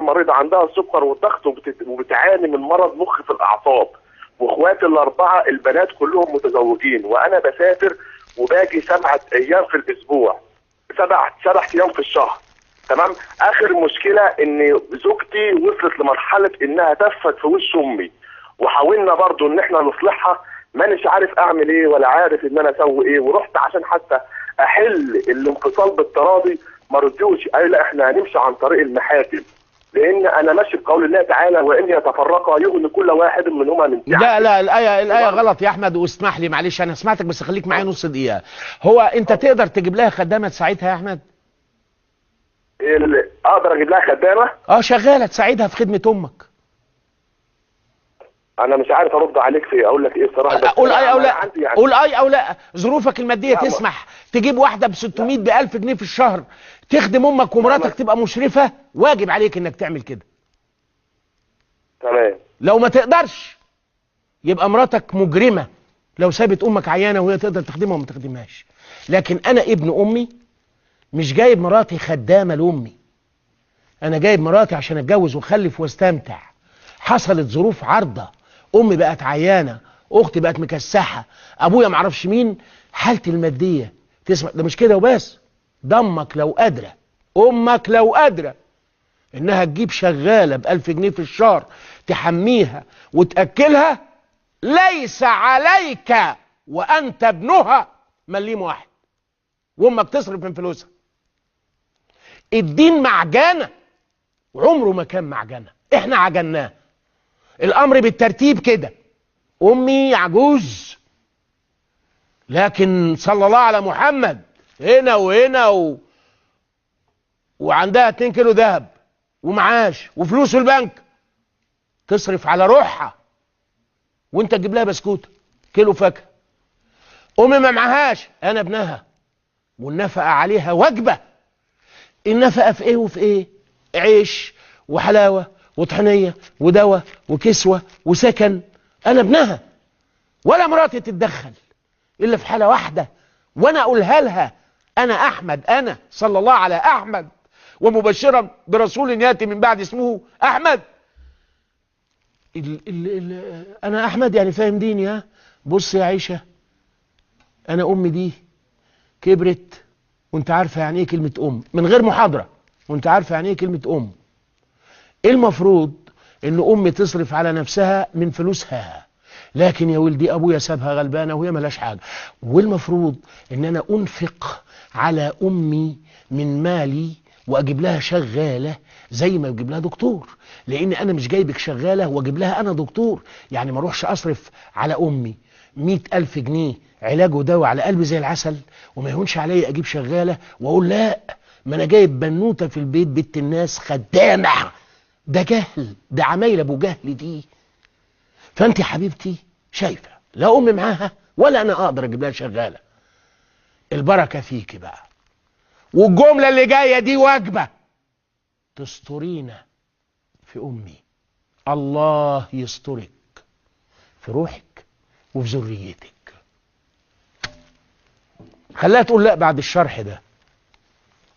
مريضه عندها السكر والضغط وبتعاني من مرض مخ في الاعصاب، واخواتي الاربعه البنات كلهم متزوجين، وانا بسافر وباجي 7 ايام في الاسبوع، 7 ايام في الشهر. تمام. اخر مشكله ان زوجتي وصلت لمرحله انها تفت في وش امي، وحاولنا برضو ان احنا نصلحها، مانيش عارف اعمل ايه ولا عارف ان انا اسوي ايه، ورحت عشان حتى احل الانفصال بالتراضي ما رضيوش، قال لا احنا هنمشي عن طريق المحاكم، لان انا ماشي بقول الله تعالى وان يتفرقا يغني كل واحد منهما من سعته. لا الايه غلط يا احمد، واسمح لي معلش انا سمعتك بس خليك معايا نص دقيقه. هو انت تقدر تجيب لها خدامه تساعدها يا احمد؟ اقدر اجيب لها خدامه؟ شغاله تساعدها في خدمه امك. انا مش عارف ارد عليك في اقول لك ايه الصراحه، بس قول اي او لا، يعني قول اي او لا. ظروفك الماديه تسمح تجيب واحده ب 600 ب 1000 جنيه في الشهر تخدم امك ومراتك تبقى مشرفه، واجب عليك انك تعمل كده. تمام. لو ما تقدرش يبقى مراتك مجرمه لو سابت امك عيانه وهي تقدر تخدمها وما تخدمهاش. لكن انا ابن امي مش جايب مراتي خدامه لامي، انا جايب مراتي عشان اتجوز واخلف واستمتع. حصلت ظروف عارضه، امي بقت عيانه، اختي بقت مكسحه، ابويا معرفش مين، حالتي الماديه تسمع. ده مش كده وبس، ده امك لو قادره، امك لو قادره انها تجيب شغاله ب1000 جنيه في الشهر تحميها وتاكلها، ليس عليك وانت ابنها مليم واحد، وامك تصرف من فلوسها. الدين معجنه وعمره ما كان معجنه، احنا عجناه. الامر بالترتيب كده، امي عجوز لكن صلى الله على محمد هنا وهنا وعندها 2 كيلو ذهب ومعاش وفلوس في البنك، تصرف على روحها وانت تجيب لها بسكوت كيلو فاكهه. امي ما معهاش، انا ابنها، والنفقه عليها واجبه. النفقه في ايه وفي ايه؟ عيش وحلاوه وطحنيه ودواء وكسوه وسكن، انا ابنها. ولا مراتي تتدخل الا في حاله واحده، وانا اقولها لها، انا احمد، انا صلى الله على احمد ومبشرا برسول ياتي من بعد اسمه احمد. انا احمد يعني فاهم ديني. ها بص يا عيشه، انا امي دي كبرت وانت عارفه يعني ايه كلمه ام، من غير محاضره، وانت عارفه يعني ايه كلمه ام. المفروض ان امي تصرف على نفسها من فلوسها، لكن يا ولدي ابويا سابها غلبانه وهي ملاش حاجه، والمفروض ان انا انفق على امي من مالي واجيب لها شغاله زي ما اجيب لها دكتور، لان انا مش جايبك شغاله واجيب لها انا دكتور. يعني ما اروحش اصرف على امي 100,000 جنيه علاج ودواء على قلبي زي العسل، وما يهونش عليا اجيب شغاله واقول لا، ما انا جايب بنوته في البيت بنت الناس خدامه. ده جهل، ده عمايل ابو جهل دي. فانت يا حبيبتي شايفه لا امي معاها ولا انا اقدر اجيب لها شغاله. البركه فيكي بقى، والجمله اللي جايه دي واجبه، تسترينا في امي، الله يسترك في روحك وفي ذريتك. خليها تقول لا بعد الشرح ده،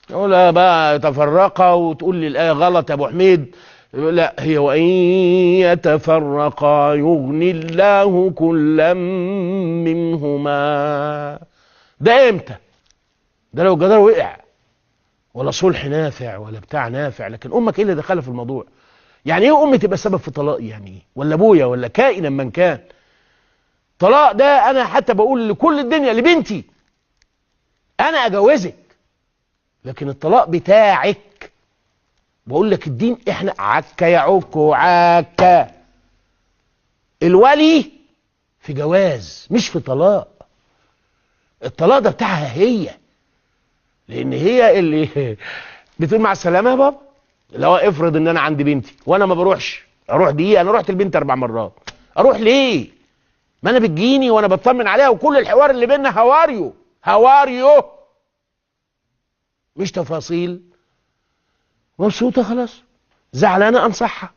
تقول بقى تفرقا وتقول لي الايه غلط يا ابو حميد. لا، هي وان يتفرقا يغني الله كلا منهما. ده امتى؟ ده لو الجدار وقع ولا صلح نافع ولا بتاع نافع. لكن امك ايه اللي دخلها في الموضوع؟ يعني ايه امي تبقى سبب في طلاقي؟ يعني ايه؟ ولا ابويا ولا كائنا من كان. طلاق ده انا حتى بقول لكل الدنيا لبنتي انا اجوزك، لكن الطلاق بتاعك بقول لك الدين احنا عكا يعكو عكا. الولي في جواز مش في طلاق. الطلاق ده بتاعها هي، لان هي اللي بتقول مع السلامه يا بابا. لو افرض ان انا عندي بنتي وانا ما بروحش، اروح دقيقه، انا رحت البنت 4 مرات، اروح ليه؟ ما انا بتجيني وانا بطمن عليها وكل الحوار اللي بينا هواريو هواريو مش تفاصيل. مبسوطه خلاص، زعلانه انصحها.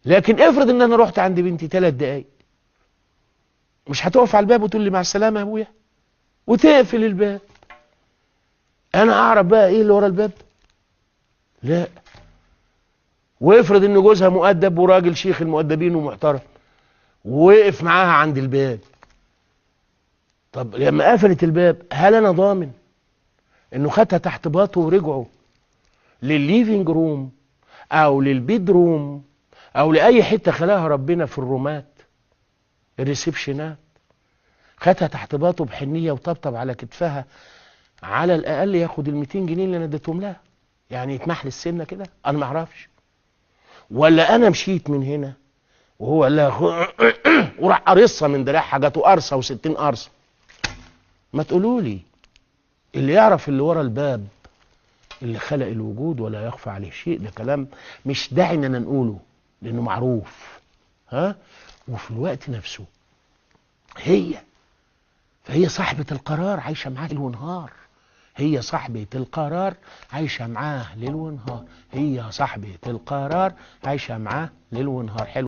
لكن افرض ان انا رحت عند بنتي 3 دقايق، مش هتقف على الباب وتقول لي مع السلامه يا ابويا وتقفل الباب؟ انا اعرف بقى ايه اللي ورا الباب؟ لا، وافرض ان جوزها مؤدب وراجل شيخ المؤدبين ومحترم، ووقف معاها عند الباب. طب لما قفلت الباب، هل انا ضامن انه خدها تحت باطه ورجعوا للليفينج روم او للبيد روم او لاي حته خلاها ربنا في الرومات الريسبشنات، خدها تحت باطه بحنيه وطبطب على كتفها، على الاقل ياخد ال 200 جنيه اللي انا اديتهم لها، يعني يتمح لي السنه كده؟ انا ما اعرفش. ولا انا مشيت من هنا وهو قال لها وراح قرصها من دراعها، جاته قرصه و60 قرصه. ما تقولوا لي، اللي يعرف اللي ورا الباب اللي خلق الوجود ولا يخفى عليه شيء، ده كلام مش داعي اننا نقوله لانه معروف. ها؟ وفي الوقت نفسه فهي صاحبة القرار عايشة معاه ليل ونهار. هي صاحبة القرار عايشة معاه ليل ونهار. هي صاحبة القرار عايشة معاه ليل ونهار. حلو.